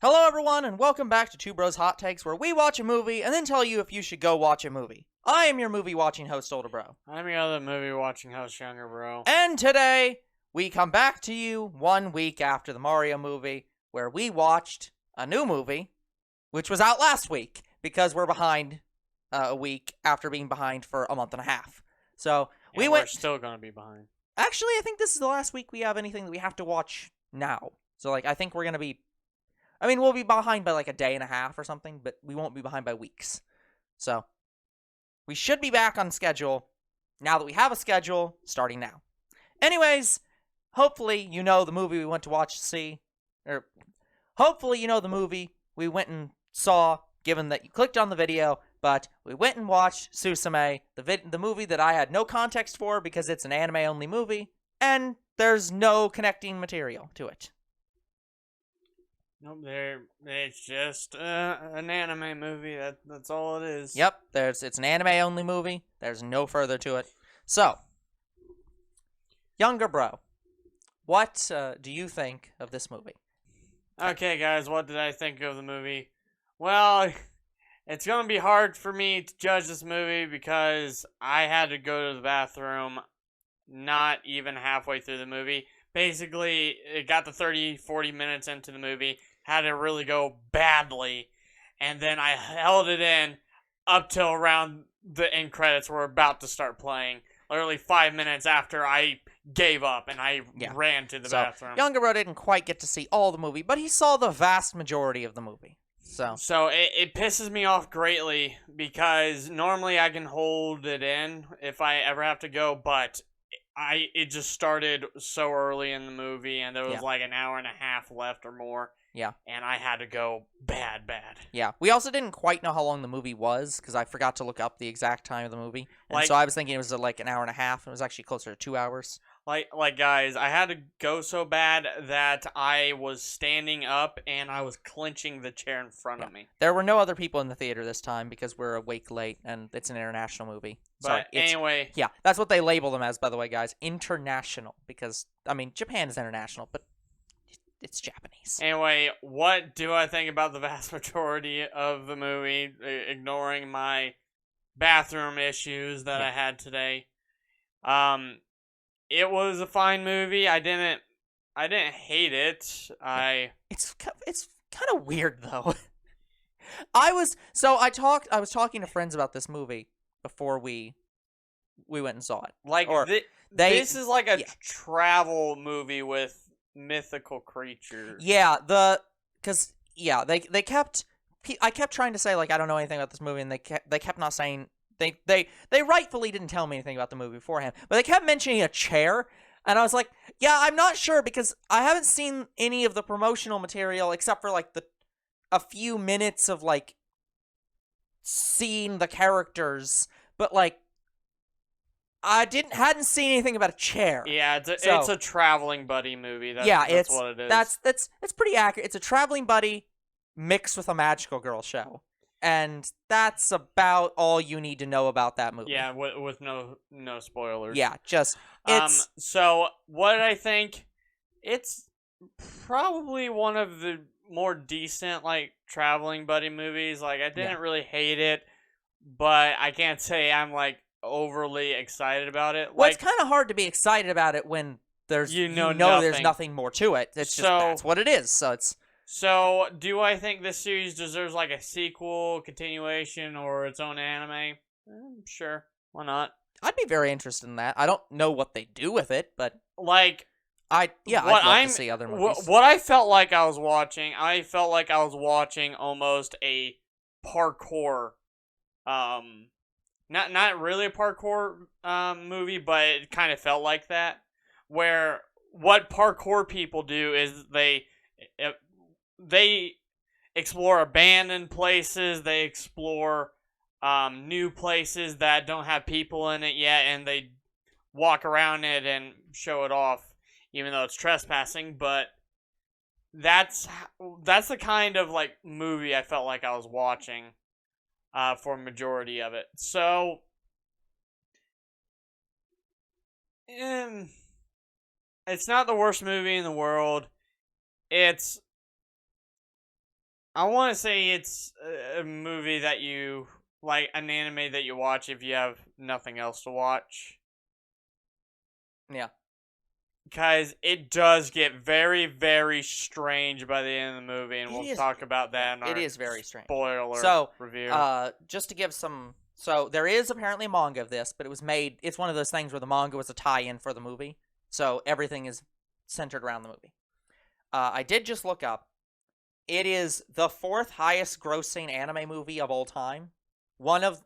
Hello, everyone, and welcome back to Two Bros Hot Takes, where we watch a movie and then tell you if you should go watch a movie. I am your movie watching host, Older Bro. I'm your other movie watching host, Younger Bro. And today, we come back to you 1 week after the Mario movie, where we watched a new movie, which was out last week, because we're behind a week after being behind for a month and a half. So, we're still going to be behind. Actually, I think this is the last week we have anything that we have to watch now. So, I think we're going to be... we'll be behind by like a day and a half or something, but we won't be behind by weeks. So, we should be back on schedule now that we have a schedule starting now. Anyways, hopefully you know the movie we went to watch to see. Or, hopefully you know the movie we went and saw, given that you clicked on the video, but we went and watched Suzume, the movie that I had no context for because it's an anime-only movie, and there's no connecting material to it. Nope, it's just an anime movie. That's all it is. Yep, it's an anime-only movie. There's no further to it. So, Younger Bro, what do you think of this movie? Okay, guys, what did I think of the movie? Well, it's going to be hard for me to judge this movie because I had to go to the bathroom not even halfway through the movie. Basically, it got to 30, 40 minutes into the movie, had to really go badly, and then I held it in up till around the end credits were about to start playing. Literally 5 minutes after I gave up and I ran to the bathroom. Younger Bro didn't quite get to see all the movie, but he saw the vast majority of the movie. So it pisses me off greatly because normally I can hold it in if I ever have to go, but it just started so early in the movie and there was like an hour and a half left or more. Yeah. And I had to go bad. Yeah. We also didn't quite know how long the movie was because I forgot to look up the exact time of the movie. And so I was thinking it was like an hour and a half. It was actually closer to 2 hours. Like guys, I had to go so bad that I was standing up and I was clenching the chair in front of me. There were no other people in the theater this time because we're awake late and it's an international movie. But anyway. Yeah, that's what they label them as, by the way, guys. International. Because, Japan is international, but it's Japanese. Anyway, what do I think about the vast majority of the movie, ignoring my bathroom issues that I had today? It was a fine movie. I didn't hate it. It's kind of weird though. I was talking to friends about this movie before we went and saw it. This is like a travel movie with mythical creatures. Yeah, they kept. I kept trying to say I don't know anything about this movie, and they kept not saying. They rightfully didn't tell me anything about the movie beforehand, but they kept mentioning a chair, and I was like, yeah, I'm not sure because I haven't seen any of the promotional material except for a few minutes of seeing the characters, but I hadn't seen anything about a chair. Yeah, it's a traveling buddy movie. That's what it is. That's pretty accurate. It's a traveling buddy mixed with a magical girl show. And that's about all you need to know about that movie. Yeah, with no spoilers. Yeah, So what did I think? It's probably one of the more decent traveling buddy movies. I didn't really hate it, but I can't say I'm overly excited about it. Well, it's kind of hard to be excited about it when there's there's nothing more to it. It's just that's what it is. So it's. So, do I think this series deserves a sequel, continuation, or its own anime? Sure, why not? I'd be very interested in that. I don't know what they do with it, but I'd love to see other movies. What I felt like I was watching, almost a parkour, not really a parkour movie, but it kind of felt like that. Where what parkour people do is they explore abandoned places, they explore new places that don't have people in it yet, and they walk around it and show it off, even though it's trespassing. But that's the kind of movie I felt like I was watching for a majority of it. So it's not the worst movie in the world. It's I want to say it's a movie that you like, an anime that you watch if you have nothing else to watch. Yeah. Because it does get very, very strange by the end of the movie, and we'll talk about that in our it is very strange. spoiler alert So, review. just to give some, so there is apparently a manga of this, but it was made. It's one of those things where the manga was a tie-in for the movie, so everything is centered around the movie. I did just look up. It is the 4th highest grossing anime movie of all time. One of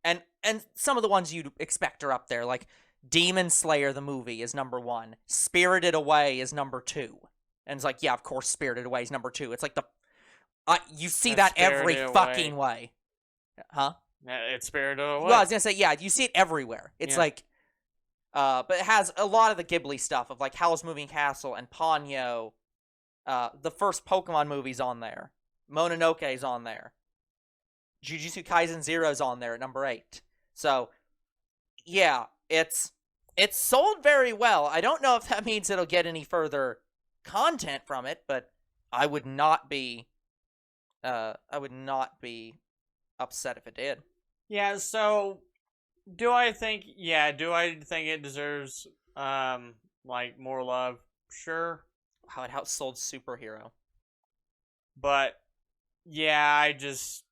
and some of the ones you'd expect are up there, like Demon Slayer the movie is number 1. Spirited Away is number 2. And it's like, yeah, of course Spirited Away is number 2. It's like you see that every fucking way. Huh? It's Spirited Away. Well, I was going to say, yeah, you see it everywhere. It's like but it has a lot of the Ghibli stuff of like Howl's Moving Castle and Ponyo. The first Pokemon movie's on there. Mononoke's on there. Jujutsu Kaisen Zero's on there at number 8. So, yeah, it's sold very well. I don't know if that means it'll get any further content from it, but I would not be upset if it did. Yeah, so do I think it deserves like more love? Sure. How it outsold Superhero. But yeah, I just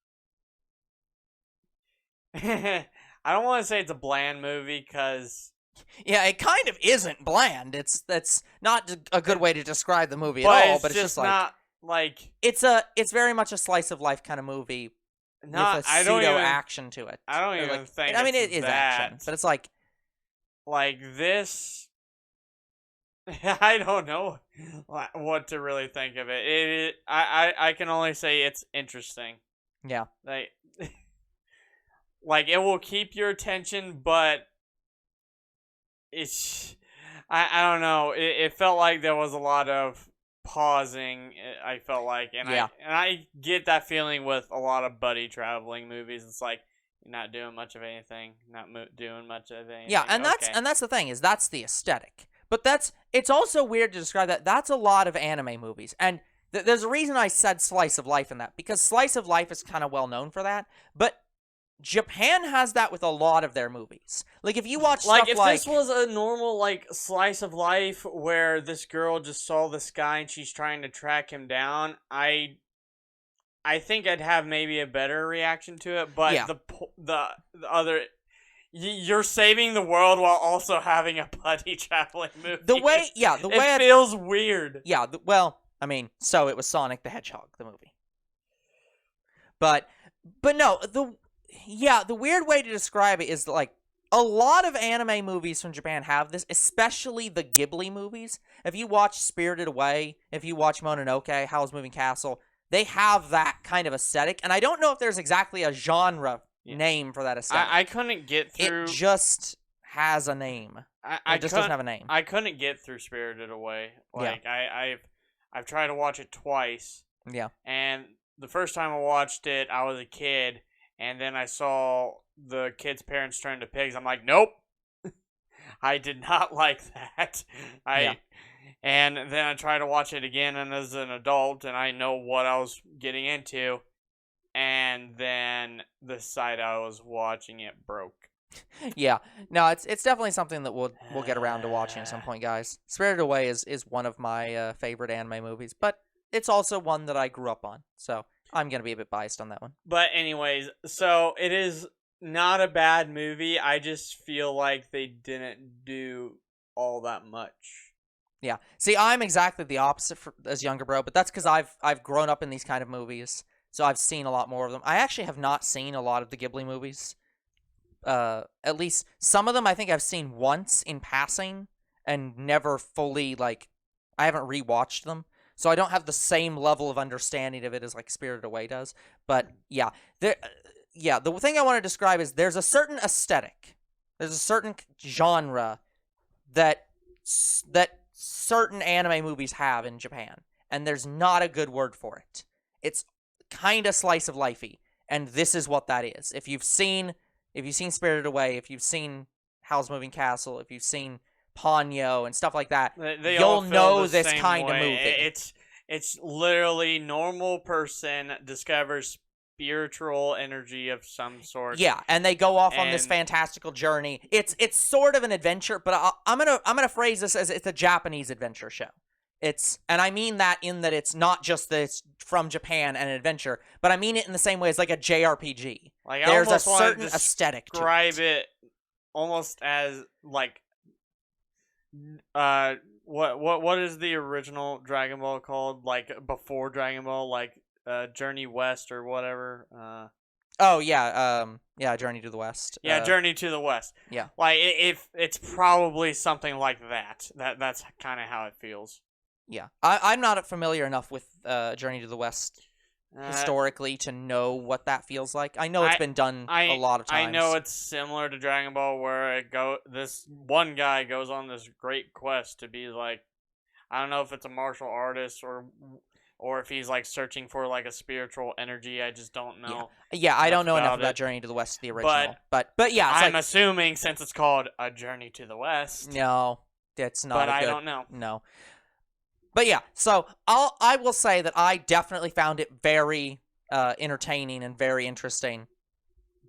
I don't want to say it's a bland movie because yeah, it kind of isn't bland. That's not a good way to describe the movie at all. But it's just like not like it's very much a slice of life kind of movie with a pseudo action to it. I don't even think. I mean, it is action, but it's like this. I don't know what to really think of it. I can only say it's interesting. Yeah. Like it will keep your attention, but I don't know. It felt like there was a lot of pausing. I felt like, and I get that feeling with a lot of buddy traveling movies. It's like you're not doing much of anything, doing much of anything. Yeah, and that's the thing, is that's the aesthetic. But it's also weird to describe that. That's a lot of anime movies. And there's a reason I said slice of life in that, because slice of life is kind of well known for that. But Japan has that with a lot of their movies. Like, if you watch stuff if this was a normal, like, slice of life where this girl just saw this guy and she's trying to track him down, I think I'd have maybe a better reaction to it. But the other... You're saving the world while also having a buddy traveling movie. It feels weird. Yeah, well, I mean, so it was Sonic the Hedgehog, the movie. But no, the weird way to describe it is like a lot of anime movies from Japan have this, especially the Ghibli movies. If you watch Spirited Away, if you watch Mononoke, Howl's Moving Castle, they have that kind of aesthetic. And I don't know if there's exactly a genre name for that aesthetic. I couldn't get through. It just has a name. It just doesn't have a name. I couldn't get through Spirited Away. I've tried to watch it twice. Yeah. And the first time I watched it, I was a kid, and then I saw the kids' parents turn to pigs. I'm like, nope. I did not like that. And then I tried to watch it again, and as an adult, and I know what I was getting into. And then the site I was watching it broke. Yeah, no, it's definitely something that we'll get around to watching at some point, guys. Spirited Away is one of my favorite anime movies, but it's also one that I grew up on, so I'm gonna be a bit biased on that one. But anyways, so it is not a bad movie. I just feel like they didn't do all that much. Yeah, see, I'm exactly the opposite as younger bro, but that's because I've grown up in these kind of movies. So I've seen a lot more of them. I actually have not seen a lot of the Ghibli movies. At least some of them I think I've seen once in passing and never fully, like, I haven't rewatched them. So I don't have the same level of understanding of it as, like, Spirited Away does. But, yeah. The thing I want to describe is there's a certain aesthetic. There's a certain genre that certain anime movies have in Japan. And there's not a good word for it. It's kind of slice of lifey, and this is what that is. If you've seen Spirited Away, if you've seen Howl's Moving Castle, if you've seen Ponyo and stuff like that, you'll know this kind of movie. It's literally normal person discovers spiritual energy of some sort. Yeah, and they go off on this And- fantastical journey. It's sort of an adventure, but I'm gonna phrase this as it's a Japanese adventure show. And I mean that in that it's not just that it's from Japan and an adventure, but I mean it in the same way as like a JRPG. Like, I There's a almost wanna certain aesthetic to describe it. it almost as like what is the original Dragon Ball called? Like before Dragon Ball, like Journey West or whatever. Oh yeah, Journey to the West. Yeah, Journey to the West. Yeah. Like if it's probably something like that. That's kind of how it feels. Yeah, I'm not familiar enough with Journey to the West Uh, historically to know what that feels like. I know it's been done a lot of times. I know it's similar to Dragon Ball, where this one guy goes on this great quest to be like, I don't know if it's a martial artist or if he's like searching for like a spiritual energy. I just don't know. Yeah, I don't know enough about about it. Journey to the West, the original. But yeah, it's I'm assuming since it's called A Journey to the West. no, that's not. But I don't know. No. But yeah, so I will say that I definitely found it very entertaining and very interesting.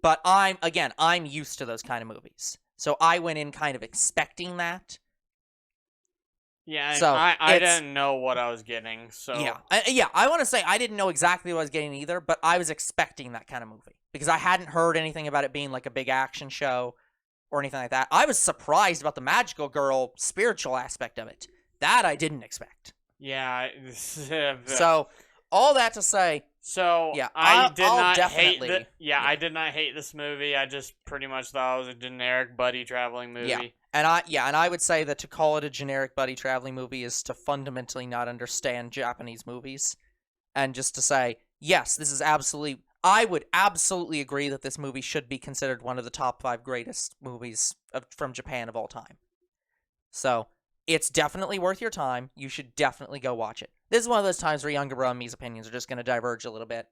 But I'm used to those kind of movies, so I went in kind of expecting that. Yeah, So, I didn't know what I was getting. So I want to say I didn't know exactly what I was getting either, but I was expecting that kind of movie because I hadn't heard anything about it being like a big action show or anything like that. I was surprised about the magical girl spiritual aspect of it. That I didn't expect. yeah. So all that to say, So yeah, I I'll did not hate definitely- I did not hate this movie. I just pretty much thought it was a generic buddy traveling movie. Yeah. And I would say that to call it a generic buddy traveling movie is to fundamentally not understand Japanese movies, and just to say, yes, this is absolutely. I would absolutely agree that this movie should be considered one of the top 5 greatest movies from Japan of all time. So it's definitely worth your time. You should definitely go watch it. This is one of those times where Younger Bro and me's opinions are just going to diverge a little bit.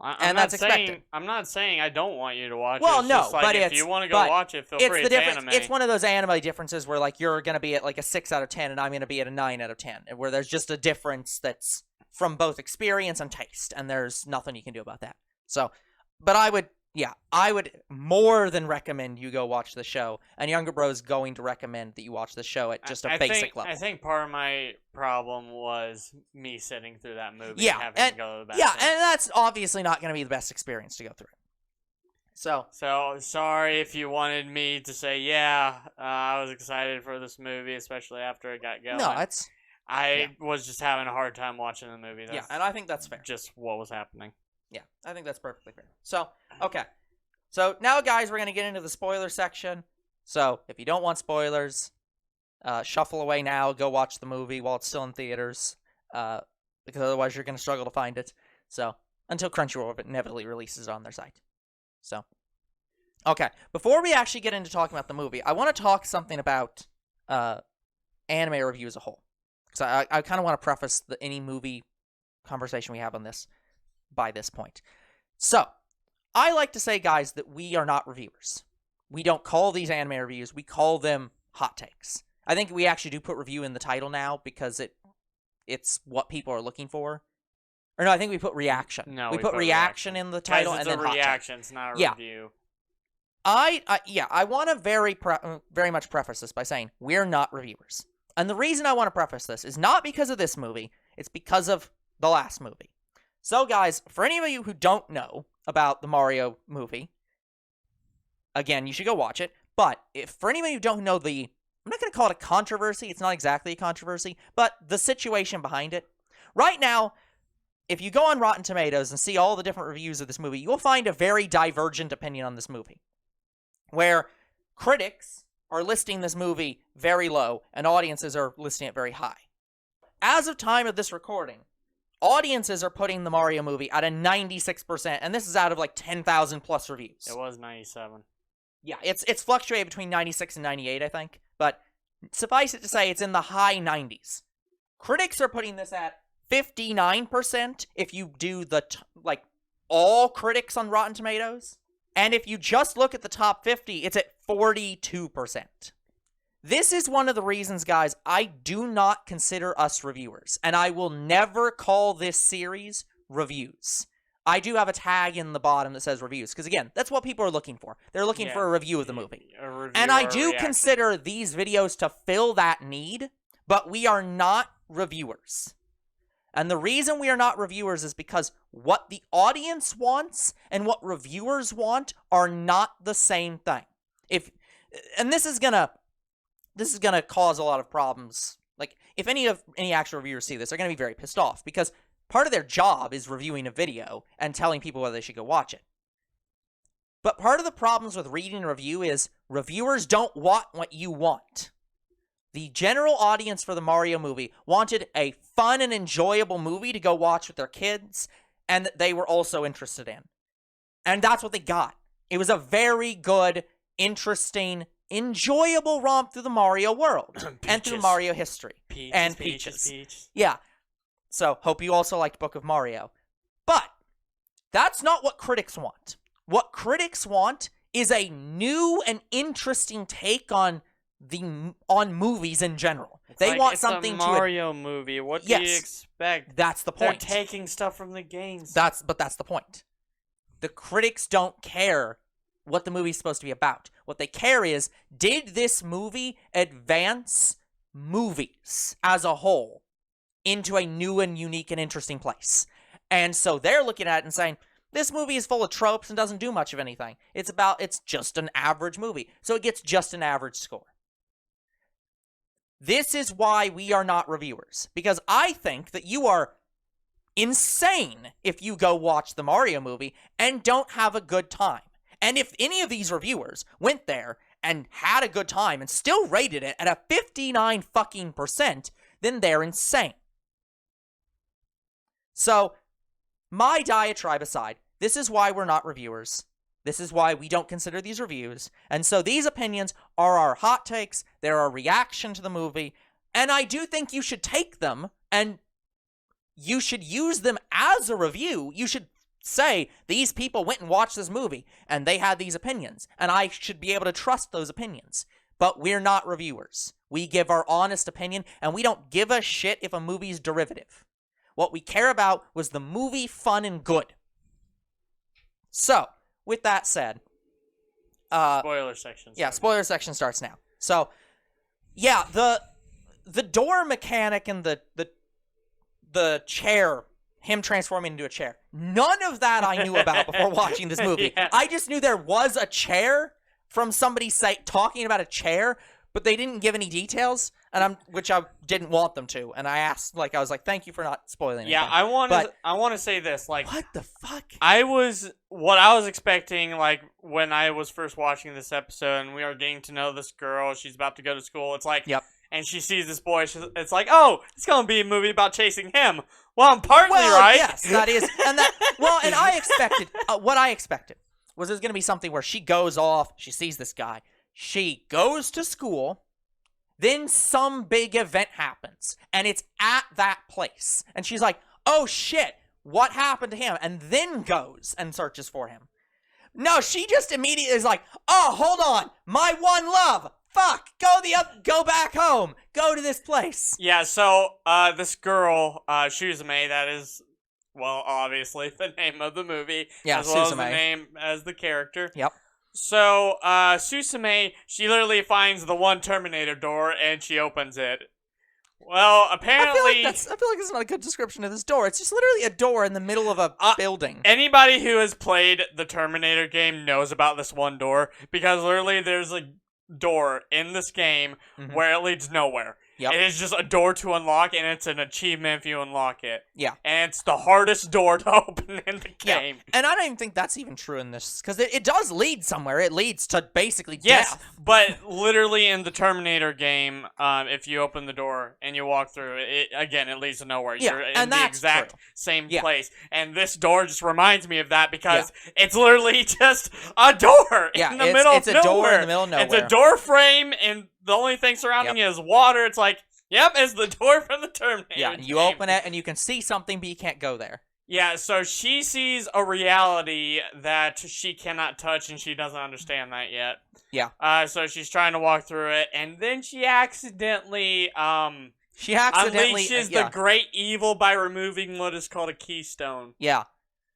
I'm not saying I don't want you to watch Well, it. It's no, just like, but if you want to go watch it, feel free. It's Anime. It's one of those anime differences where like you're going to be at like a 6 out of 10 and I'm going to be at a 9 out of 10, and where there's just a difference that's from both experience and taste, and there's nothing you can do about that. So, but I would more than recommend you go watch the show, and Younger Bro is going to recommend that you watch the show at just a basic level. I think part of my problem was me sitting through that movie Yeah, and having to go to the bathroom. Yeah, and that's obviously not going to be the best experience to go through. So sorry if you wanted me to say, I was excited for this movie, especially after it got going. No, I was just having a hard time watching the movie. Yeah, and I think that's fair. Just what was happening. Yeah, I think that's perfectly fair. So, okay. So now, guys, we're going to get into the spoiler section. So if you don't want spoilers, shuffle away now. Go watch the movie while it's still in theaters, because otherwise you're going to struggle to find it. So until Crunchyroll inevitably releases it on their site. So, okay. Before we actually get into talking about the movie, I want to talk something about anime review as a whole. Because I kind of want to preface any movie conversation we have on this by this point. So, I like to say, guys, that we are not reviewers. We don't call these anime reviews. We call them hot takes. I think we actually do put review in the title now because it's what people are looking for. Or no, I think we put reaction. No, we put reaction in the title and then hot take. Reaction. It's not a review. I want to very much preface this by saying we're not reviewers. And the reason I want to preface this is not because of this movie. It's because of the last movie. So, guys, for any of you who don't know about the Mario movie, again, you should go watch it. But for anybody who don't know I'm not going to call it a controversy. It's not exactly a controversy, but the situation behind it. Right now, if you go on Rotten Tomatoes and see all the different reviews of this movie, you will find a very divergent opinion on this movie, where critics are listing this movie very low and audiences are listing it very high. As of time of this recording, audiences are putting the Mario movie at a 96%, and this is out of like 10,000 plus reviews. It was 97. Yeah, it's fluctuated between 96 and 98, I think, but suffice it to say, it's in the high 90s. Critics are putting this at 59% if you do the all critics on Rotten Tomatoes, and if you just look at the top 50, it's at 42%. This is one of the reasons, guys, I do not consider us reviewers, and I will never call this series reviews. I do have a tag in the bottom that says reviews, because again, that's what people are looking for. They're looking for a review of the movie. And I do consider these videos to fill that need, but we are not reviewers. And the reason we are not reviewers is because what the audience wants and what reviewers want are not the same thing. And this is gonna cause a lot of problems. Like, if any actual reviewers see this, they're gonna be very pissed off, because part of their job is reviewing a video and telling people whether they should go watch it. But part of the problems with reading a review is reviewers don't want what you want. The general audience for the Mario movie wanted a fun and enjoyable movie to go watch with their kids, and that they were also interested in. And that's what they got. It was a very good, interesting, enjoyable romp through the Mario world and through Mario history. Peaches. Yeah. So, hope you also liked Book of Mario. But that's not what critics want. What critics want is a new and interesting take on movies in general. They want something to Mario movie. What do you expect? That's the point. They're taking stuff from the games. That's the point. The critics don't care what the movie's supposed to be about. What they care is, did this movie advance movies as a whole into a new and unique and interesting place? And so they're looking at it and saying, this movie is full of tropes and doesn't do much of anything. It's just an average movie. So it gets just an average score. This is why we are not reviewers, because I think that you are insane if you go watch the Mario movie and don't have a good time. And if any of these reviewers went there and had a good time and still rated it at a 59%, then they're insane. So, my diatribe aside, this is why we're not reviewers. This is why we don't consider these reviews. And so these opinions are our hot takes. They're our reaction to the movie. And I do think you should take them and you should use them as a review. You should say, these people went and watched this movie and they had these opinions. And I should be able to trust those opinions. But we're not reviewers. We give our honest opinion and we don't give a shit if a movie's derivative. What we care about was the movie fun and good. So, with that said, spoiler section. Yeah, spoiler section starts now. So, yeah, the door mechanic and the chair, him transforming into a chair. None of that I knew about before watching this movie. Yeah. I just knew there was a chair from somebody talking about a chair, but they didn't give any details, which I didn't want them to. And I was like, thank you for not spoiling anything. Yeah, I want to say this, like, what the fuck? What I was expecting, like, when I was first watching this episode and we are getting to know this girl, she's about to go to school, it's like, yep. And she sees this boy, it's like, oh, it's going to be a movie about chasing him. Well, I'm partly right. Yes, that is, and I expected, what I expected was there's going to be something where she goes off, she sees this guy, she goes to school, then some big event happens, and it's at that place. And she's like, oh shit, what happened to him? And then goes and searches for him. No, she just immediately is like, oh, hold on, my one love. Fuck, go back home. Go to this place. Yeah, so, this girl, Suzume, that is, well, obviously the name of the movie. Yeah, as well Suzume. as the name as the character. Yep. So, Suzume, she literally finds the one Terminator door, and she opens it. Well, apparently... I feel like that's not a good description of this door. It's just literally a door in the middle of a building. Anybody who has played the Terminator game knows about this one door, because literally there's a door in this game where it leads nowhere. Yep. It is just a door to unlock, and it's an achievement if you unlock it. Yeah. And it's the hardest door to open in the game. Yeah. And I don't even think that's even true in this, because it does lead somewhere. It leads to basically yes, death. But literally in the Terminator game, if you open the door and you walk through it, it leads to nowhere. Yeah, You're in and the that's exact true. same place. And this door just reminds me of that, because it's literally just a door in the middle of nowhere. It's a door in the middle of nowhere. It's a door frame, and the only thing surrounding it is water. It's like, yep, it's the door from the Terminator. Yeah, and you open it, and you can see something, but you can't go there. Yeah, so she sees a reality that she cannot touch, and she doesn't understand that yet. Yeah. So she's trying to walk through it, and then she accidentally unleashes the yeah. great evil by removing what is called a keystone. Yeah.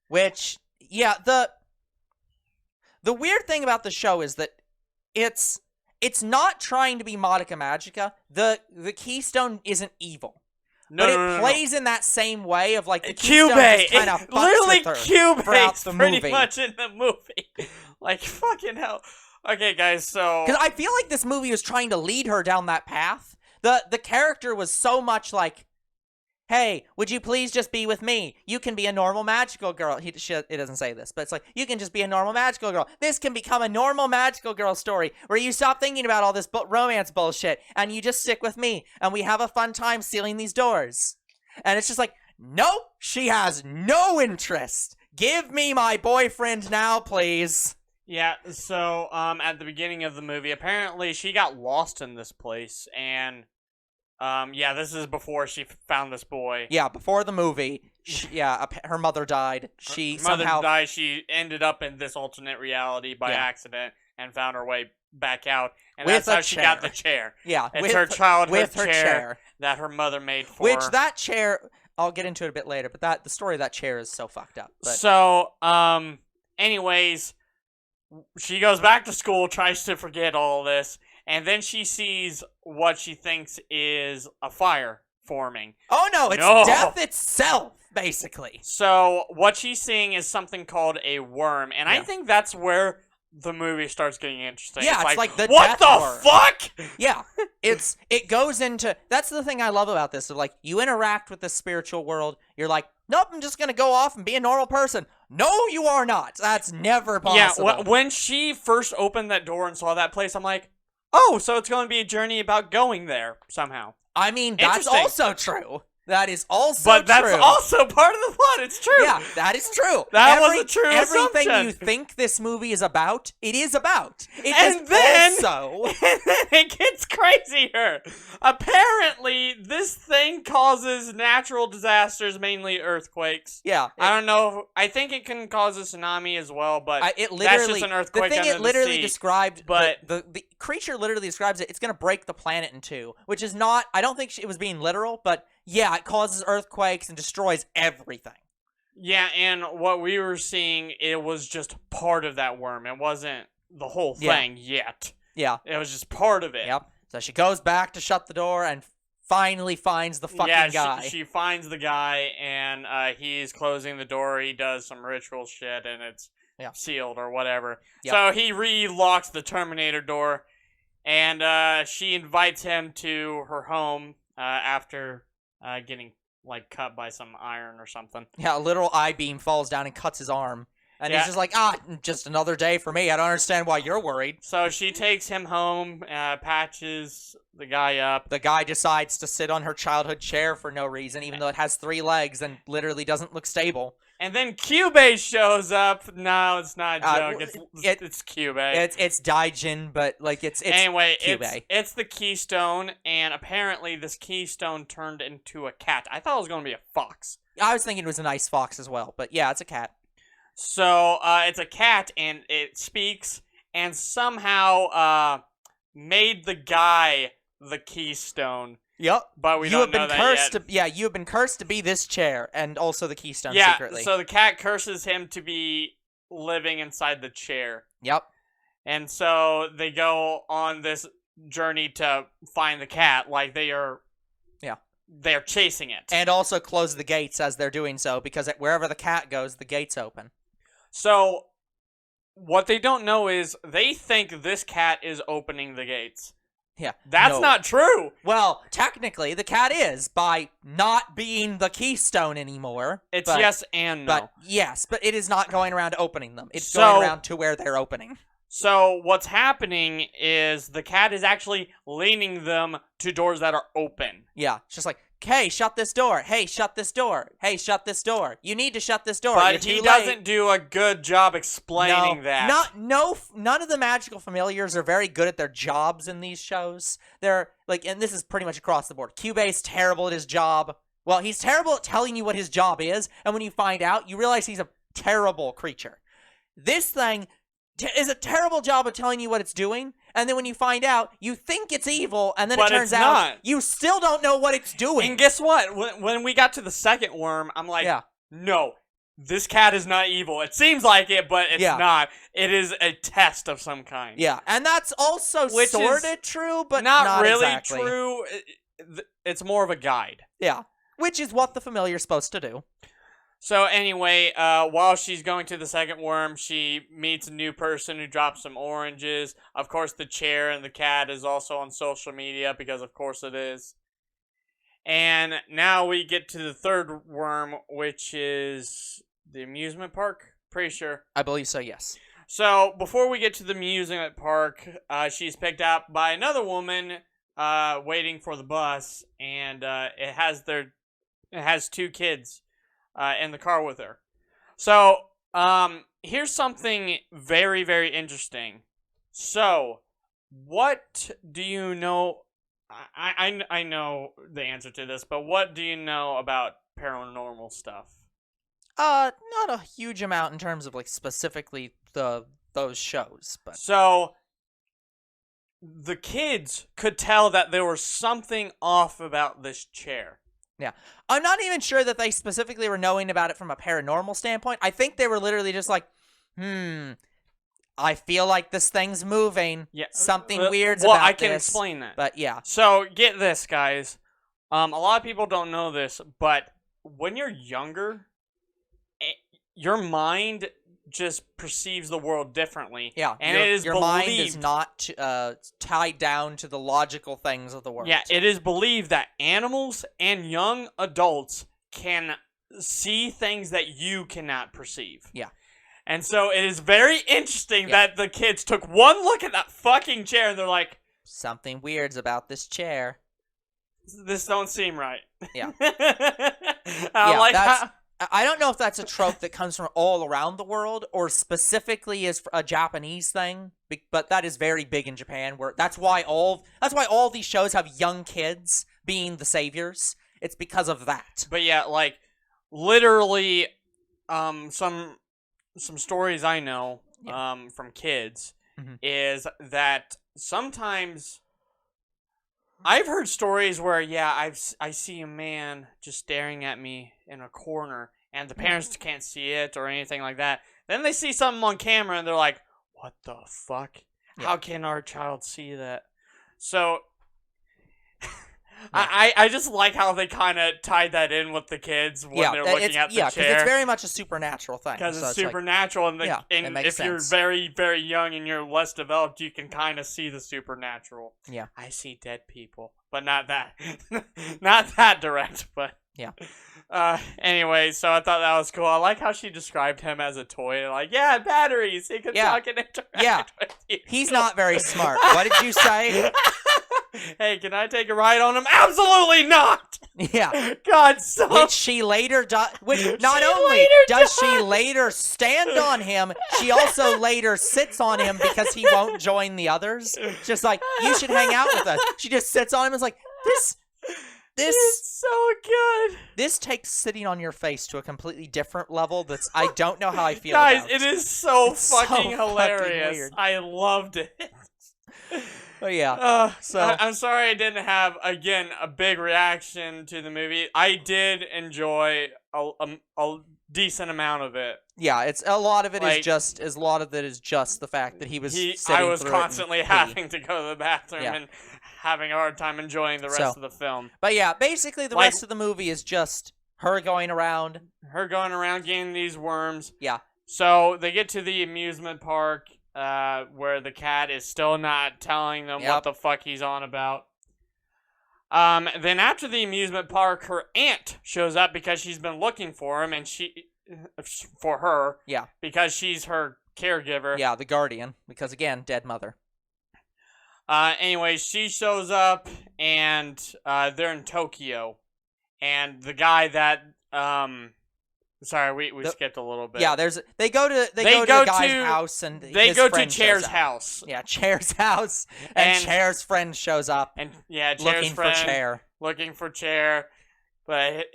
Which, yeah, the weird thing about the show is that it's not trying to be Madoka Magica. The keystone isn't evil. No, but no, it plays in that same way of like the Kyubey. keystone just kind of Literally throughout the pretty movie. much in the movie. Like fucking hell. Okay, guys, so because I feel like this movie was trying to lead her down that path. The character was so much like, hey, would you please just be with me? You can be a normal magical girl. It doesn't say this, but it's like, you can just be a normal magical girl. This can become a normal magical girl story where you stop thinking about all this romance bullshit and you just stick with me and we have a fun time sealing these doors. And it's just like, nope, she has no interest. Give me my boyfriend now, please. Yeah, so at the beginning of the movie, apparently she got lost in this place, and yeah, this is before she found this boy. Yeah, before the movie. Her mother died. Her mother died. She ended up in this alternate reality by accident and found her way back out, and that's how she got the chair. Yeah, it's her childhood chair that her mother made for her. Which that chair, I'll get into it a bit later, but the story of that chair is so fucked up. But. So, anyways, she goes back to school, tries to forget all this, and then she sees what she thinks is a fire forming. Oh no, it's death itself, basically. So what she's seeing is something called a worm, and I think that's where the movie starts getting interesting. Yeah, it's like the what death the worm. fuck? Yeah, it goes into, that's the thing I love about this. So like, you interact with the spiritual world, you're like, nope, I'm just gonna go off and be a normal person. No, you are not. That's never possible. Yeah, when she first opened that door and saw that place, I'm like, oh, so it's going to be a journey about going there somehow. I mean, that's also true. That is also true. But that's also part of the plot. It's true. Yeah, that is true. That was a true everything assumption. you think this movie is about, it is about. And then it gets crazier. Apparently, this thing causes natural disasters, mainly earthquakes. Yeah. I don't know. I think it can cause a tsunami as well, but that's just an earthquake. The thing it literally described, but the creature literally describes it. It's going to break the planet in two, which is not. I don't think it was being literal, but yeah, it causes earthquakes and destroys everything. Yeah, and what we were seeing, it was just part of that worm. It wasn't the whole thing yet. Yeah. It was just part of it. Yep. So she goes back to shut the door and finally finds the fucking guy. She finds the guy, and he's closing the door. He does some ritual shit, and it's sealed or whatever. Yep. So he re-locks the Terminator door, and she invites him to her home after getting cut by some iron or something. Yeah, a literal I-beam falls down and cuts his arm. And he's just like, just another day for me. I don't understand why you're worried. So she takes him home, patches the guy up. The guy decides to sit on her childhood chair for no reason, even though it has 3 legs and literally doesn't look stable. And then Kyubey shows up. No, it's not a joke. It's Kyubey. It's Daijin, but it's anyway, Kyubey. It's the keystone, and apparently this keystone turned into a cat. I thought it was going to be a fox. I was thinking it was a nice fox as well, but yeah, it's a cat. So it's a cat, and it speaks, and somehow made the guy the keystone. Yep. But we don't know that yet. You have been cursed to be this chair, and also the keystone secretly. Yeah, so the cat curses him to be living inside the chair. Yep. And so they go on this journey to find the cat, like they're chasing it. And also close the gates as they're doing so, because wherever the cat goes, the gates open. So, what they don't know is, they think this cat is opening the gates. Yeah. That's not true! Well, technically, the cat is, by not being the keystone anymore. It's yes and no. But it is not going around opening them. It's going around to where they're opening. So, what's happening is, the cat is actually leading them to doors that are open. Yeah, it's just like, hey, shut this door. Hey, shut this door. Hey, shut this door. You need to shut this door. But he doesn't do a good job explaining that. None of the magical familiars are very good at their jobs in these shows. They're and this is pretty much across the board. Kyubey's terrible at his job. Well, he's terrible at telling you what his job is, and when you find out, you realize he's a terrible creature. This thing is a terrible job of telling you what it's doing, and then when you find out, you think it's evil, and then But it turns it's out not. you still don't know what it's doing. And guess what? When we got to the second worm, I'm like, no, this cat is not evil. It seems like it, but it's not. It is a test of some kind. Yeah, and that's also sort of true, but not really exactly true. It's more of a guide. Yeah, which is what the familiar's supposed to do. So anyway, while she's going to the second worm, she meets a new person who drops some oranges. Of course, the chair and the cat is also on social media because of course it is. And now we get to the third worm, which is the amusement park. Pretty sure. I believe so, yes. So before we get to the amusement park, she's picked up by another woman waiting for the bus, and it has two kids in the car with her. So, here's something very, very interesting. So, what do you know? I know the answer to this, but what do you know about paranormal stuff? Not a huge amount in terms of, like, specifically those shows, but... So, the kids could tell that there was something off about this chair. Yeah. I'm not even sure that they specifically were knowing about it from a paranormal standpoint. I think they were literally just like, I feel like this thing's moving. Yeah. Something weird's about this. Well, I can explain that. But yeah. So, get this, guys. A lot of people don't know this, but when you're younger, your mind just perceives the world differently. Yeah. And it is your mind is not tied down to the logical things of the world. Yeah, it is believed that animals and young adults can see things that you cannot perceive. Yeah. And so it is very interesting that the kids took one look at that fucking chair and they're like, something weird's about this chair. This don't seem right. Yeah. How I don't know if that's a trope that comes from all around the world or specifically is a Japanese thing, but that is very big in Japan. Where that's why all these shows have young kids being the saviors. It's because of that. But yeah, like literally, some stories I know from kids is that sometimes I've heard stories where I see a man just staring at me in a corner and the parents can't see it or anything like that. Then they see something on camera and they're like, what the fuck? Yeah. How can our child see that? So I just like how they kind of tied that in with the kids when they're looking at the chair. Yeah, because it's very much a supernatural thing. Because it's supernatural, like, and if you're very, very young and you're less developed, you can kind of see the supernatural. Yeah. I see dead people, but not that. Not that direct, but... Yeah. Anyway, so I thought that was cool. I like how she described him as a toy. Like, batteries. He can talk and interact with you. He's not very smart. What did you say? Hey, can I take a ride on him? Absolutely not! Yeah. God, stop. Which she later does. Not only does she later stand on him, she also later sits on him because he won't join the others. Just like, you should hang out with us. She just sits on him and is like, this is so good. This takes sitting on your face to a completely different level. I don't know how I feel Guys, about. It is so fucking hilarious. Weird. I loved it. But yeah. I'm sorry I didn't have, again, a big reaction to the movie. I did enjoy a decent amount of it. Yeah, a lot of it is just the fact that he was I was constantly having to go to the bathroom and having a hard time enjoying the rest of the film. But yeah, basically the rest of the movie is just her going around getting these worms. Yeah. So they get to the amusement park where the cat is still not telling them what the fuck he's on about. Then after the amusement park, her aunt shows up because she's been looking for him, and for her. Yeah. Because she's her caregiver. Yeah, the guardian. Because again, dead mother. Anyway, she shows up, and they're in Tokyo. And the guy that, sorry, we skipped a little bit. Yeah, they go to the guy's house, and they go to Chair's house. Yeah, Chair's house, and Chair's friend shows up. And Chair's looking friend, for Chair. Looking for Chair. but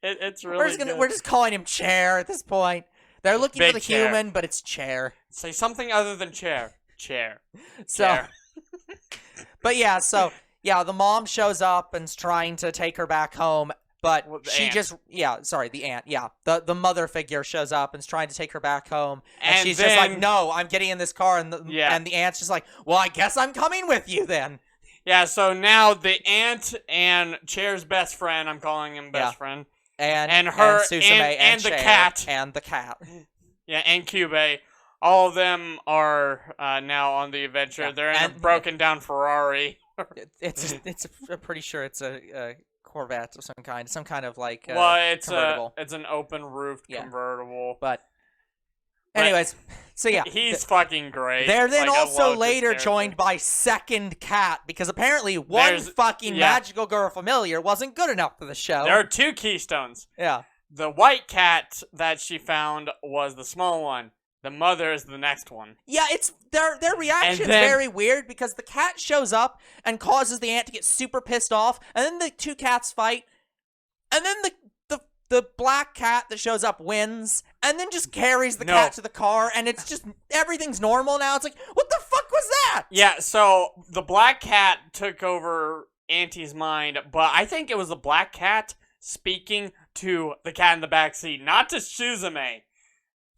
it's really We're just calling him Chair at this point. They're looking Big for the Chair. human, but it's Chair. Say something other than chair. Chair. So, Chair. but yeah, so yeah, the mom shows up and's trying to take her back home, but Well, the she aunt. just the aunt, the mother figure shows up and's trying to take her back home, and, And she's just like, then- no, I'm getting in this car, and Yeah. and the aunt's just like, well, I guess I'm coming with you then. Yeah, so now the aunt and Chair's best friend, I'm calling him best Yeah. friend, And her and Suzume and the Chair cat. and the cat. yeah, and Cube, all of them are now on the adventure. Yeah. They're in And- a broken down Ferrari. It's I'm pretty sure it's a Corvette of some kind of like Well, it's convertible. it's an open roofed Yeah. convertible. But But anyways, so yeah, he's fucking great. they're then Like, I also love this later character. joined by second cat because apparently one There's- fucking yeah. magical girl familiar wasn't good enough for the show. There are two keystones. Yeah. The white cat that she found was the small one. The mother is the next one. Yeah, it's their reaction's then- very weird because the cat shows up and causes the aunt to get super pissed off, and then the two cats fight, and then the black cat that shows up wins, and then just carries the No. cat to the car, and it's just everything's normal now. It's like, what the fuck was that? Yeah, so the black cat took over Auntie's mind, but I think it was the black cat speaking to the cat in the back seat, not to Suzume.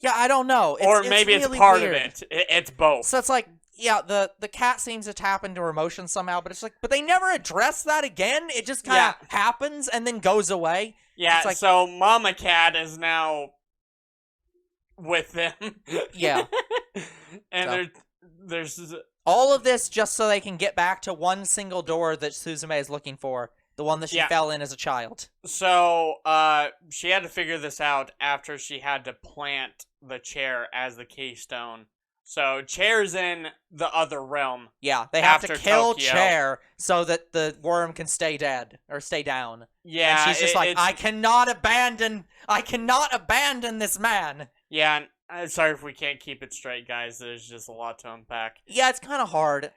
Yeah, I don't know. Or maybe it's really part weird. of it. It's both. So it's like, yeah, the cat seems to tap into her emotions somehow, but it's like, but they never address that again. It just kind of happens and then goes away. Yeah, it's like- so Mama Cat is now with them. Yeah. and So. there's All of this just so they can get back to one single door that Suzume is looking for, the one that she Yeah. fell in as a child. so she had to figure this out after she had to plant the chair as the keystone. So Chair's in the other realm. Yeah, they have to After kill Tokyo. Chair so that the worm can stay dead or stay down. Yeah, and she's just like, it's- I cannot abandon this man. Yeah, and sorry if we can't keep it straight, guys. There's just a lot to unpack. Yeah, it's kind of hard.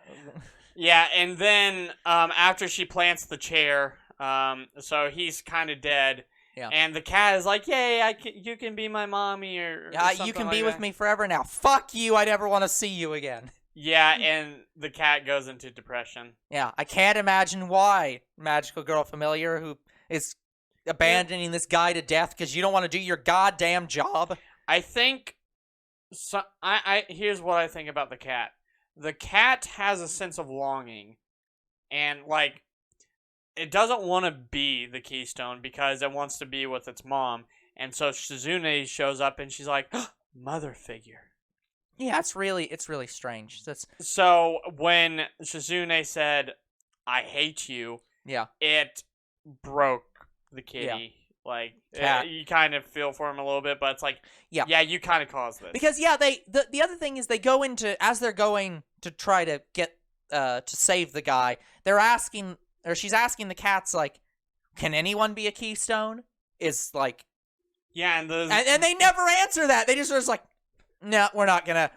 Yeah, and then after she plants the chair, so he's kind of dead. Yeah. And the cat is like, "Yay, you can be my mommy," or Yeah, something you can like be with that. me forever now. Fuck you, I never want to see you again. Yeah, and the cat goes into depression. Yeah, I can't imagine why Magical Girl Familiar, who is abandoning this guy to death because you don't want to do your goddamn job. I think, so. I here's what I think about the cat. The cat has a sense of longing, and like, it doesn't want to be the keystone because it wants to be with its mom. And so Suzume shows up and she's like, mother figure. Yeah, it's really strange. That's So when Suzume said, I hate you, yeah. it broke the kitty. Like, Cat. you kind of feel for him a little bit, but it's like, Yeah. you kind of caused this. Because yeah, the other thing is they go into as they're going to try to get to save the guy. She's asking the cats like, can anyone be a keystone? Is like, yeah, and and they never answer that. They just are just like, no, we're not gonna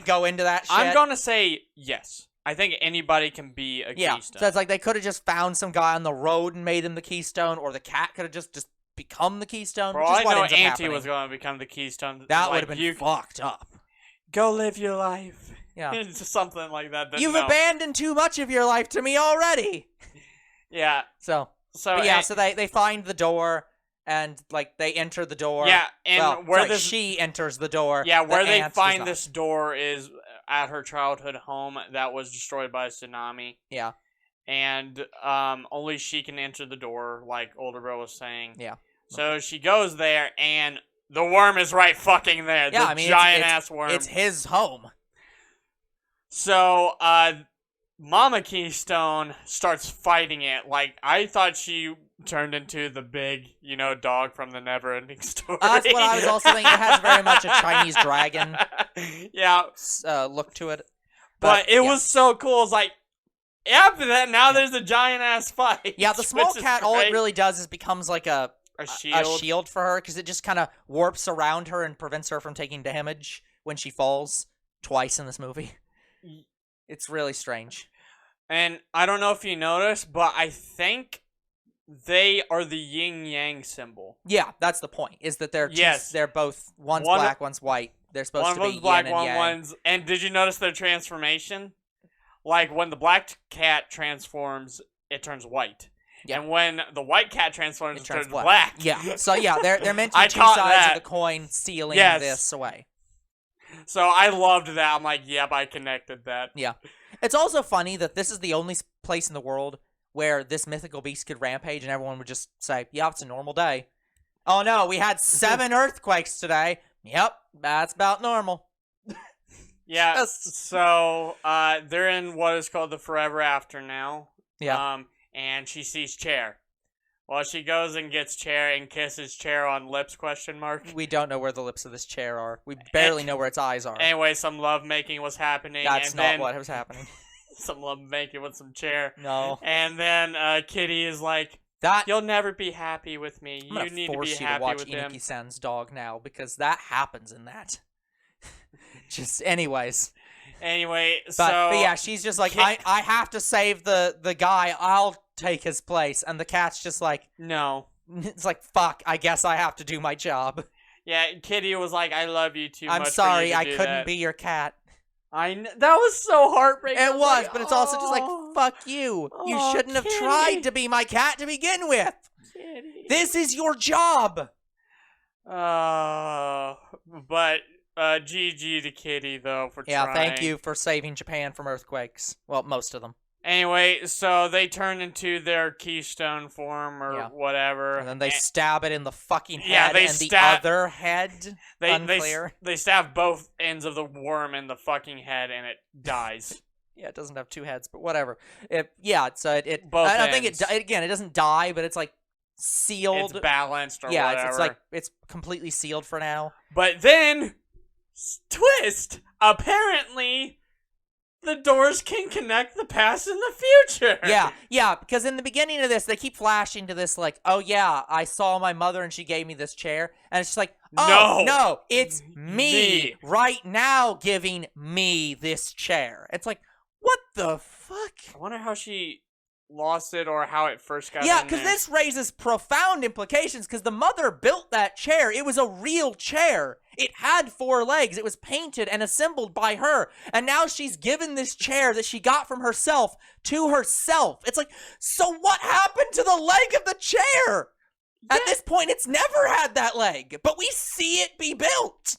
go into that shit. I'm gonna say yes. I think anybody can be a Yeah, keystone. so it's like they could have just found some guy on the road and made him the keystone, or the cat could have just become the keystone. For Which all is I what know, ends up Auntie happening. was going to become the keystone. That Like, would have been you fucked up. go live your life. Yeah. It's just something like that. But You've no. abandoned too much of your life to me already. Yeah. So, So but yeah, and- so they find the door and like they enter the door. yeah, and well, where sorry, this she enters the door. yeah the where they aunt does find not. this door is at her childhood home that was destroyed by a tsunami. Yeah. And only she can enter the door, like older bro was saying. Yeah. So she goes there, and the worm is right fucking there. Yeah, the I mean, giant ass worm. It's his home. So, Mama Keystone starts fighting it. Like, I thought she turned into the big, dog from the Neverending Story. That's what I was also thinking. It has very much a Chinese dragon Yeah, look to it. but it yeah. was so cool. It's like, after that, now there's a giant ass fight. Yeah, the small which is cat, all it great. really does is becomes like a shield. shield for her because it just kind of warps around her and prevents her from taking damage when she falls twice in this movie. It's really strange. And I don't know if you noticed, but I think they are the yin yang symbol. Yeah, that's the point. Is that they're Yes. they're both one's One- black, one's white. They're supposed One to of be them's black, yin and yang. one's. And did you notice their transformation? Like when the black cat transforms, it turns white. Yeah. And when the white cat transforms, it turns black. black. Yeah. So yeah, they're meant to I be two caught sides that. of the coin, stealing Yes. this away. So I loved that. I'm like, yep, I connected that. Yeah. It's also funny that this is the only place in the world where this mythical beast could rampage and everyone would just say, yeah, it's a normal day. Oh no, we had 7 earthquakes today. Yep, that's about normal. Yeah. Just- So they're in what is called the Forever After now. Yeah. And she sees Chair. Well, she goes and gets Chair and kisses Chair on lips, question mark. We don't know where the lips of this chair are. We barely know where its eyes are. Anyway, some love making was happening. That's and not then what was happening. some love making with some Chair. No. And then Kitty is like, That you'll never be happy with me. I'm gonna You need to force be you to happy watch with him. Iniki-san's dog now because that happens in that. Just anyways. Anyway, But yeah, she's just like, I have to save the guy. I'll take his place. And the cat's just like, No. it's like, fuck, I guess I have to do my job. Yeah, Kitty was like, I love you too much. I'm for sorry, you to I do couldn't that. be your cat. That was so heartbreaking. It was, like, but it's also just like, "Oh, fuck you. You Aw, shouldn't have Kitty. tried to be my cat to begin with. Kitty." This is your job. But GG to Kitty though for Yeah, trying. thank you for saving Japan from earthquakes. Well, most of them. Anyway, so they turn into their keystone form or Yeah. whatever. And then they stab it in the fucking head Yeah, they and the stab- other head. Unclear. They stab both ends of the worm in the fucking head and it dies. Yeah, it doesn't have 2 heads, but whatever. It Both I don't think ends. it doesn't die, but it's like sealed. It's balanced or yeah, whatever. it's like it's completely sealed for now. But then, twist! Apparently, the doors can connect the past and the future! Yeah, because in the beginning of this, they keep flashing to this like, oh yeah, I saw my mother and she gave me this chair. And it's just like, oh, no, it's me right now giving me this chair. It's like, what the fuck? I wonder how she lost it or how it first got Yeah, in because there. this raises profound implications because the mother built that chair. It was a real chair. It had 4 legs. It was painted and assembled by her. And now she's given this chair that she got from herself to herself. It's like, so what happened to the leg of the chair? At this point, it's never had that leg, but we see it be built.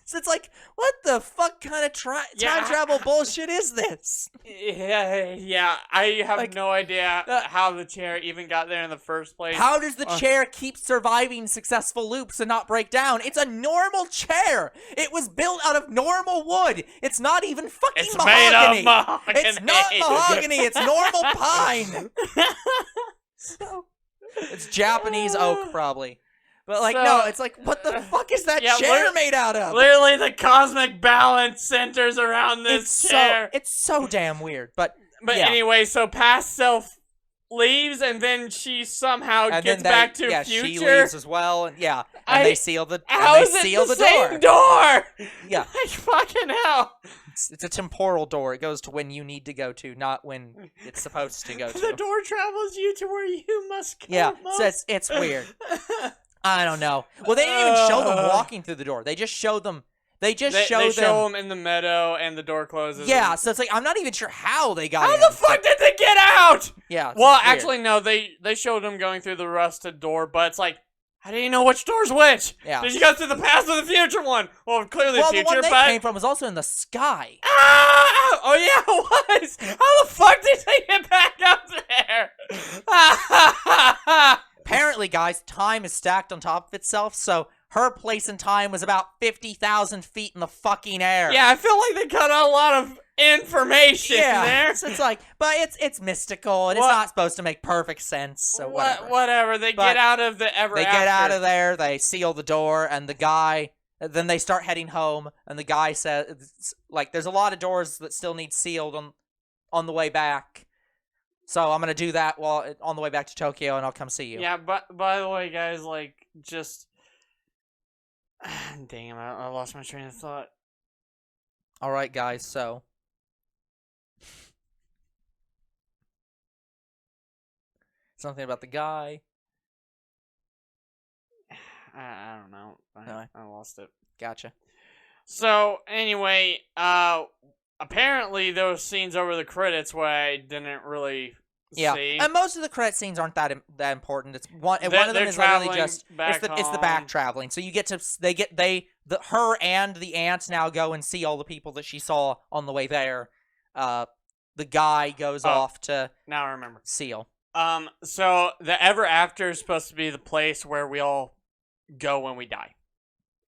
So it's like, what the fuck kind of time travel bullshit is this? Yeah, I have Like, no idea how the chair even got there in the first place. How does the chair keep surviving successful loops and not break down? It's a normal chair. It was built out of normal wood. It's not even fucking It's mahogany. made of mahogany. It's not mahogany. It's normal pine. So, it's Japanese oak, probably. But, like, So- no, it's like, what the fuck is that Yeah, chair made out of? Literally, the cosmic balance centers around this chair. It's so damn weird. But yeah. Anyway, so past self leaves, and then she somehow And gets then they, back to yeah, future. she leaves as well, and yeah, and they seal the How and is they it seal the the same door. door? Yeah, Like, fucking hell. it's a temporal door. It goes to when you need to go to, not when it's supposed to go to. The door travels you to where you must go. Yeah, so it's weird. I don't know. Well, they didn't even show them walking through the door. They just show them. They show them in the meadow, and the door closes. Yeah, so it's like I'm not even sure how they got How in. the fuck did they get out? Yeah. it's Well, weird. actually, no. They showed them going through the rusted door, but it's like, how do you know which door's which? Yeah. Did you go through the past or the future one? Well, clearly Well, the the future, one they but came from was also in the sky. Ah! Oh yeah, it was. How the fuck did they get back up there? Apparently, guys, time is stacked on top of itself, so her place in time was about 50,000 feet in the fucking air. Yeah, I feel like they cut out a lot of information Yeah, there. so it's like, but it's mystical, and What? it's not supposed to make perfect sense, so whatever. Whatever. They But get out of the ever They after. get out of there, they seal the door, and the guy, then they start heading home, and the guy says, like, there's a lot of doors that still need sealed on the way back, so I'm gonna do that while on the way back to Tokyo, and I'll come see you. Yeah, but by the way, guys, like, just... Damn, I lost my train of thought. Alright, guys, so... Something about the guy. I don't know. No. I lost it. Gotcha. So anyway, apparently there were scenes over the credits where I didn't really see. And most of the credit scenes aren't that important. It's one. And They're- one of them they're is literally traveling just back it's the home. back traveling. So you get to her and the aunt now go and see all the people that she saw on the way there. The guy goes off to Now I remember. Seal. So the Ever After is supposed to be the place where we all go when we die.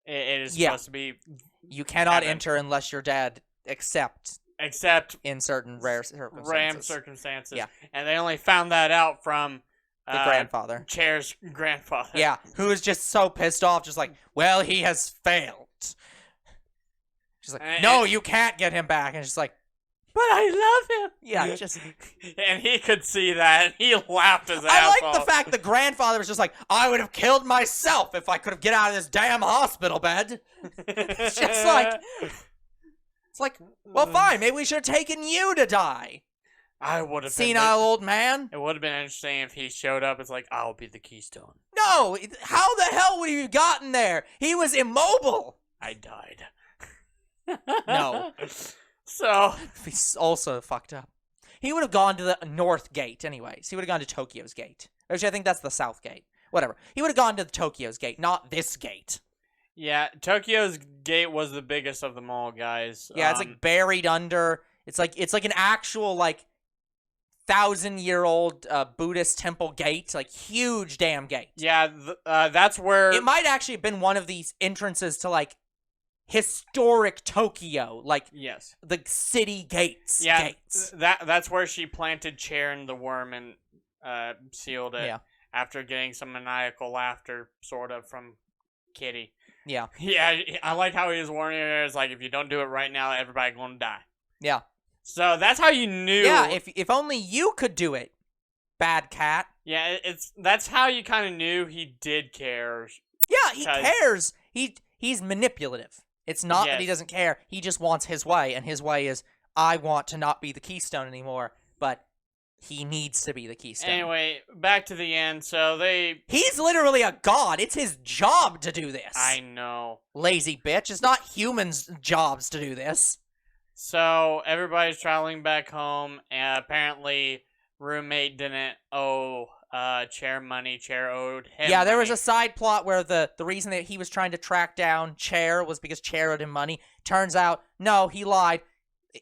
It is supposed to be. You cannot heaven. enter unless you're dead, except in certain rare circumstances. Yeah. And they only found that out from The grandfather. Chair's grandfather. Yeah, who is just so pissed off, just like, well, he has failed. She's like, no, you can't get him back. And she's like, but I love him. Yeah, just. And he could see that. And he laughed his ass I like off. the fact the grandfather was just like, I would have killed myself if I could have get out of this damn hospital bed. It's just like, well, fine, maybe we should have taken you to die. I would have senile old man. It would have been interesting if he showed up. It's like, I'll be the Keystone. No, how the hell would you have gotten there? He was immobile. I died. No. So He's also fucked up. He would have gone to the North Gate anyways. He would have gone to Tokyo's Gate. Actually, I think that's the South Gate. Whatever. He would have gone to Tokyo's Gate, not this gate. yeah, Tokyo's Gate was the biggest of them all, guys. Yeah, it's like buried under. It's like an actual 1,000-year-old Buddhist temple gate, like huge damn gate. Yeah, that's where It might actually have been one of these entrances to historic Tokyo, yes, the city gates. Yeah, gates. that's where she planted Chair in the worm and sealed it. Yeah. After getting some maniacal laughter, sort of, from Kitty. Yeah. Yeah, I like how he was warning her. It's like, if you don't do it right now, everybody gonna die. Yeah. So that's how you knew. Yeah, if only you could do it, bad cat. Yeah, that's how you kind of knew he did care. Yeah, he cares. He's manipulative. It's not that he doesn't care. He just wants his way, and his way is, I want to not be the Keystone anymore, but he needs to be the Keystone. Anyway, back to the end. So He's literally a god. It's his job to do this. I know. Lazy bitch. It's not humans' jobs to do this. So everybody's traveling back home, and apparently roommate didn't owe Chair money. Chair owed him Yeah, there money. was a side plot where the reason that he was trying to track down Chair was because Chair owed him money. Turns out, no, he lied.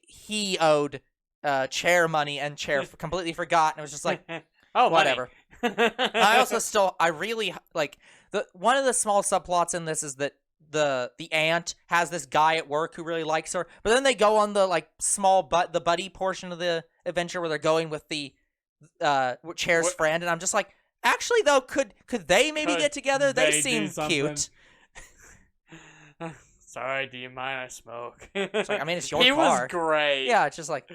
He owed Chair money, and Chair completely forgot, and it was just like, oh, whatever. I I really one of the small subplots in this is that the aunt has this guy at work who really likes her, but then they go on the the buddy portion of the adventure where they're going with the Chair's friend, and I'm just like, actually though, could they maybe get together? They seem cute. Sorry, do you mind I smoke? It's like, I mean, it's your he car. was great. Yeah, it's just like,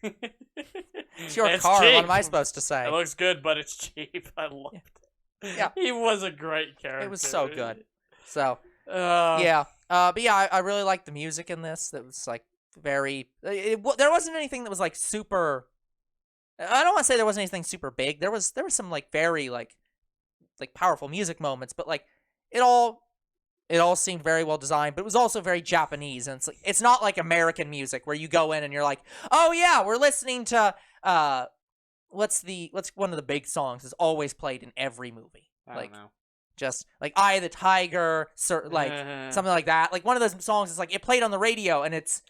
it's your It's car. cheap. What am I supposed to say? It looks good, but it's cheap. I loved it. Yeah. He was a great character. It was so good. So, Uh, yeah. But yeah, I really liked the music in this. That was very. There wasn't anything that was super. I don't want to say there wasn't anything super big. There was some very powerful music moments, but it all seemed very well designed. But it was also very Japanese, and it's not like American music where you go in and you're like, oh yeah, we're listening to what's one of the big songs is always played in every movie. I don't know. Just Eye of the Tiger, something like that. One of those songs is it played on the radio, and it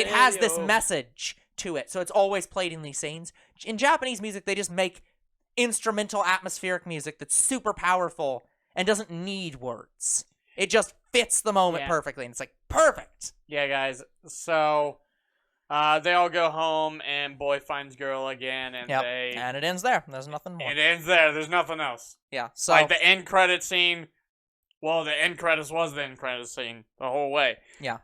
has this message to it, so it's always played in these scenes. In Japanese music, they just make instrumental atmospheric music that's super powerful and doesn't need words. It just fits the moment perfectly, and it's perfect. Yeah, guys. So they all go home, and boy finds girl again, and and it ends there. There's nothing more. It ends there. There's nothing else. Yeah. So the end credit scene. Well, the end credits was the end credit scene the whole way. Yeah.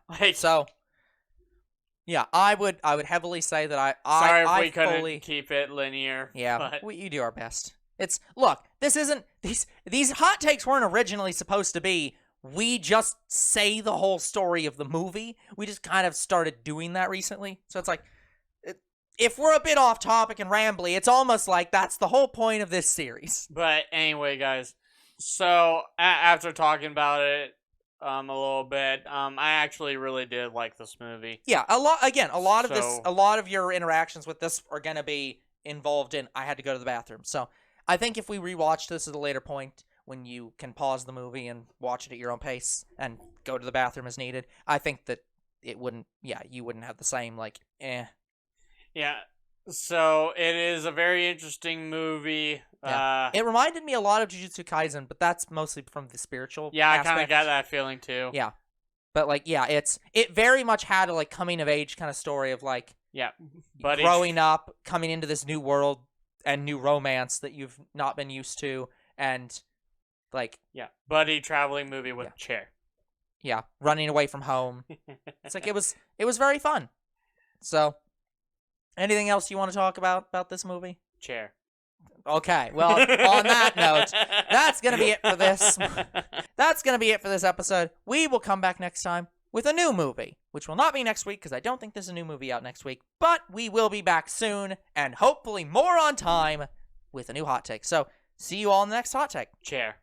Yeah, I would heavily say that sorry if we fully couldn't keep it linear. Yeah, you do our best. This isn't these hot takes weren't originally supposed to be. We just say the whole story of the movie. We just kind of started doing that recently, so it's if we're a bit off topic and rambly, it's almost like that's the whole point of this series. But anyway, guys, so after talking about it a little bit, I actually really did like this movie. Yeah, a lot of So- a lot of your interactions with this are gonna be involved in I had to go to the bathroom. So I think if we rewatch this at a later point when you can pause the movie and watch it at your own pace and go to the bathroom as needed, I think that you wouldn't have the same like Yeah. So it is a very interesting movie. Yeah. It reminded me a lot of Jujutsu Kaisen, but that's mostly from the spiritual Yeah, I kind of aspect. got that feeling too. Yeah. But like it very much had a like coming of age kind of story of like Yeah. Buddy growing up, coming into this new world and new romance that you've not been used to, and like buddy traveling movie with chair. running away from home. It's like it was very fun. So anything else you want to talk about this movie? Chair. Okay, well, on that note, that's going to be it for this. That's going to be it for this episode. We will come back next time with a new movie, which will not be next week because I don't think there's a new movie out next week, but we will be back soon and hopefully more on time with a new hot take. So, see you all in the next hot take. Chair.